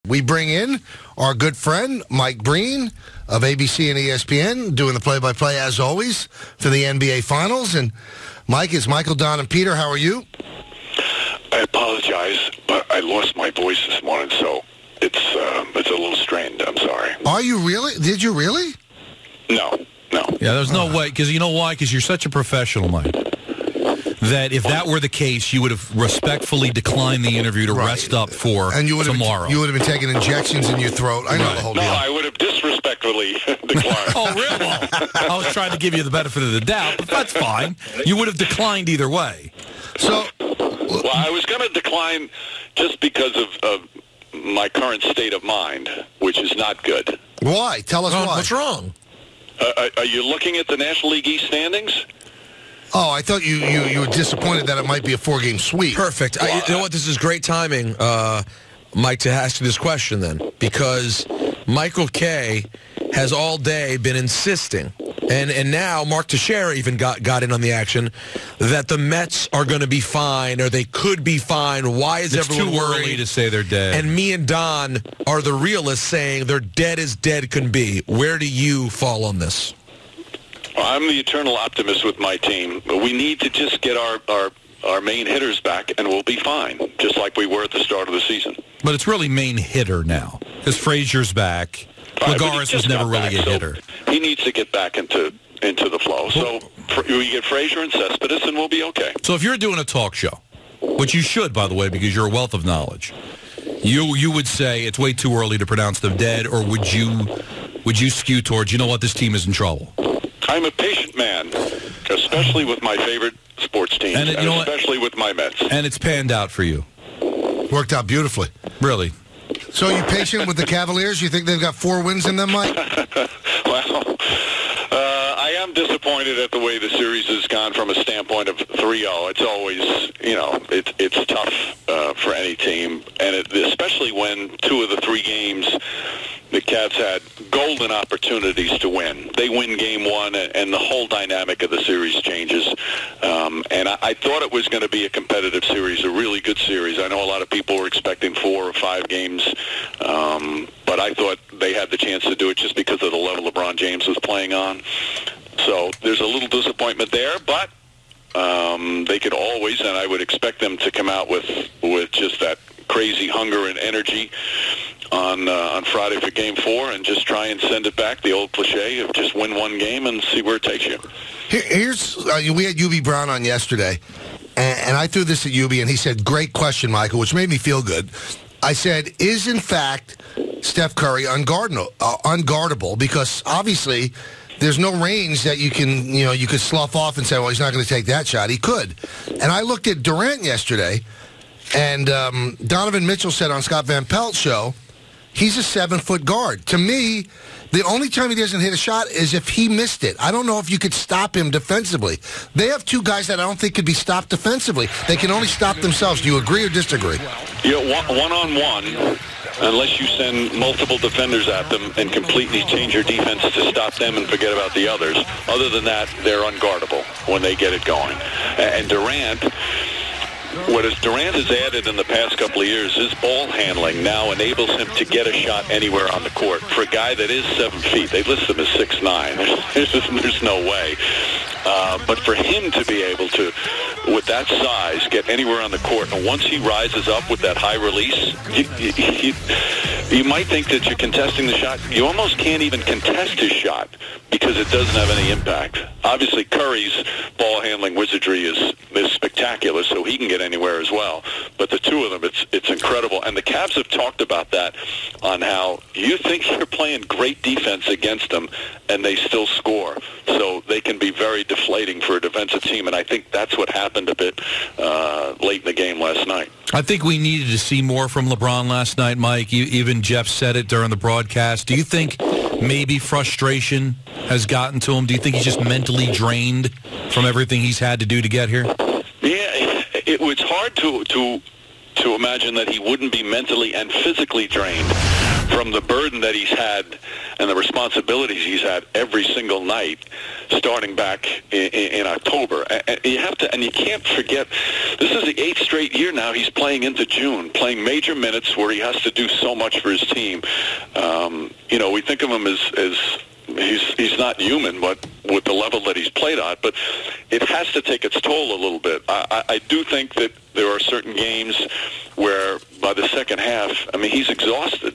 We bring in our good friend, Mike Breen of ABC and ESPN, doing the play-by-play, as always, for the NBA Finals. And, Mike, it's Michael, Don, and Peter. How are you? I apologize, but I lost my voice this morning, so it's a little strained. I'm sorry. Are you really? Did you really? No. Yeah, there's no way, because you know why? Because you're such a professional, Mike, that if that were the case, you would have respectfully declined the interview to rest up for tomorrow. You would have been taking injections in your throat. I know the whole deal. No, I would have disrespectfully declined. Oh, really? I was trying to give you the benefit of the doubt, but that's fine. You would have declined either way. Well, I was going to decline just because of my current state of mind, which is not good. Why? Tell us why. What's wrong? Are you looking at the National League East standings? Oh, I thought you were disappointed that it might be a 4-game sweep. Perfect. You know what? This is great timing, Mike, to ask you this question then, because Michael Kay has all day been insisting, and now Mark Teixeira even got in on the action, that the Mets are going to be fine, or they could be fine. Why is everyone too worried? Early to say they're dead. And me and Don are the realists saying they're dead as dead can be. Where do you fall on this? I'm the eternal optimist with my team. We need to just get our main hitters back, and we'll be fine, just like we were at the start of the season. But it's really main hitter now, because Frazier's back. Lagares was never really a hitter. He needs to get back into the flow. So we get Frazier and Cespedes, and we'll be okay. So if you're doing a talk show, which you should, by the way, because you're a wealth of knowledge, you would say it's way too early to pronounce them dead, or would you skew towards, you know what, this team is in trouble? I'm a patient man, especially with my favorite sports teams, and especially with my Mets. And it's panned out for you. Worked out beautifully. Really? So are you patient with the Cavaliers? You think they've got 4 wins in them, Mike? Well, I am disappointed at the way the series has gone from a standpoint of 3-0. It's always, it's tough for any team, and especially when 2 of the 3 games the Cavs had golden opportunities to win. They win game 1, and the whole dynamic of the series changes. And I thought it was going to be a competitive series, a really good series. I know a lot of people were expecting 4 or 5 games, but I thought they had the chance to do it just because of the level LeBron James was playing on. So there's a little disappointment there, but they could always, and I would expect them to come out with just that crazy hunger and energy on Friday for Game 4 and just try and send it back, the old cliche of just win 1 game and see where it takes you. We had UB Brown on yesterday, and I threw this at UB, and he said, great question, Michael, which made me feel good. I said, is in fact Steph Curry unguardable? Because obviously there's no range that you could slough off and say, well, he's not going to take that shot. He could. And I looked at Durant yesterday, and Donovan Mitchell said on Scott Van Pelt's show, he's a 7-foot guard. To me, the only time he doesn't hit a shot is if he missed it. I don't know if you could stop him defensively. They have 2 guys that I don't think could be stopped defensively. They can only stop themselves. Do you agree or disagree? One-on-one, unless you send multiple defenders at them and completely change your defense to stop them and forget about the others. Other than that, they're unguardable when they get it going. And Durant... What Durant has added in the past couple of years, his ball handling now enables him to get a shot anywhere on the court. For a guy that is 7 feet, they list him as 6'9". There's no way. But for him to be able to, with that size, get anywhere on the court, and once he rises up with that high release, you might think that you're contesting the shot. You almost can't even contest his shot because it doesn't have any impact. Obviously, Curry's ball handling wizardry is spectacular, so he can get anywhere as well. But the 2 of them, it's incredible. And the Cavs have talked about that on how you think you're playing great defense against them, and they still score. So they can be very deflating for a defensive team, and I think that's what happened a bit late in the game last night. I think we needed to see more from LeBron last night, Mike. Even Jeff said it during the broadcast. Do you think maybe frustration has gotten to him? Do you think he's just mentally drained from everything he's had to do to get here? Yeah, it was hard to imagine that he wouldn't be mentally and physically drained from the burden that he's had and the responsibilities he's had every single night. starting back in October. And you have to, and you can't forget, this is the 8th straight year now he's playing into June, playing major minutes where he has to do so much for his team. We think of him as he's not human, but with the level that he's played on, but it has to take its toll a little bit. I do think that there are certain games where by the second half, I mean, he's exhausted.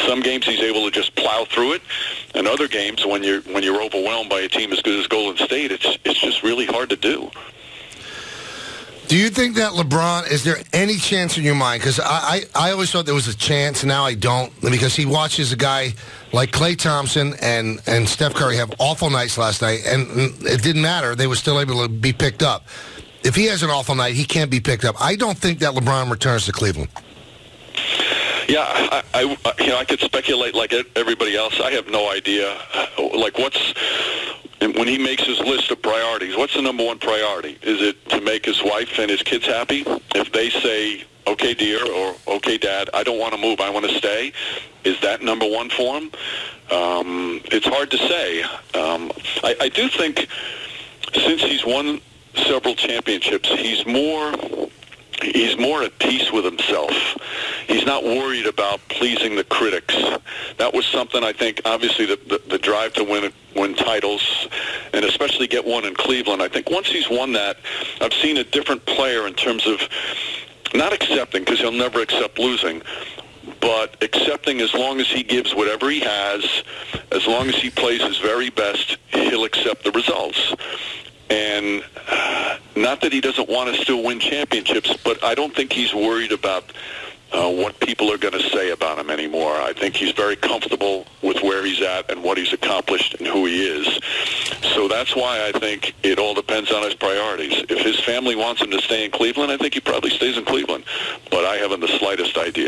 Some games he's able to just plow through it, and other games when you're overwhelmed by a team as good as Golden State, it's just really hard to do. Do you think that LeBron, is there any chance in your mind? Because I always thought there was a chance, and now I don't, because he watches a guy like Klay Thompson and Steph Curry have awful nights last night, and it didn't matter. They were still able to be picked up. If he has an awful night, he can't be picked up. I don't think that LeBron returns to Cleveland. Yeah, I could speculate like everybody else. I have no idea. Like when he makes his list of priorities, what's the number one priority? Is it to make his wife and his kids happy? If they say, okay, dear, or okay, Dad, I don't want to move, I want to stay, is that number one for him? It's hard to say. I do think since he's won several championships, he's more at peace with himself. He's not worried about pleasing the critics. That was something, I think, obviously the drive to win titles, and especially get one in Cleveland. I think once he's won that, I've seen a different player in terms of not accepting, because he'll never accept losing, but accepting as long as he gives whatever he has, as long as he plays his very best, he'll accept the results. And not that he doesn't want to still win championships, but I don't think he's worried about what people are going to say about him anymore. I think he's very comfortable with where he's at and what he's accomplished and who he is. So that's why I think it all depends on his priorities. If his family wants him to stay in Cleveland, I think he probably stays in Cleveland. But I haven't the slightest idea.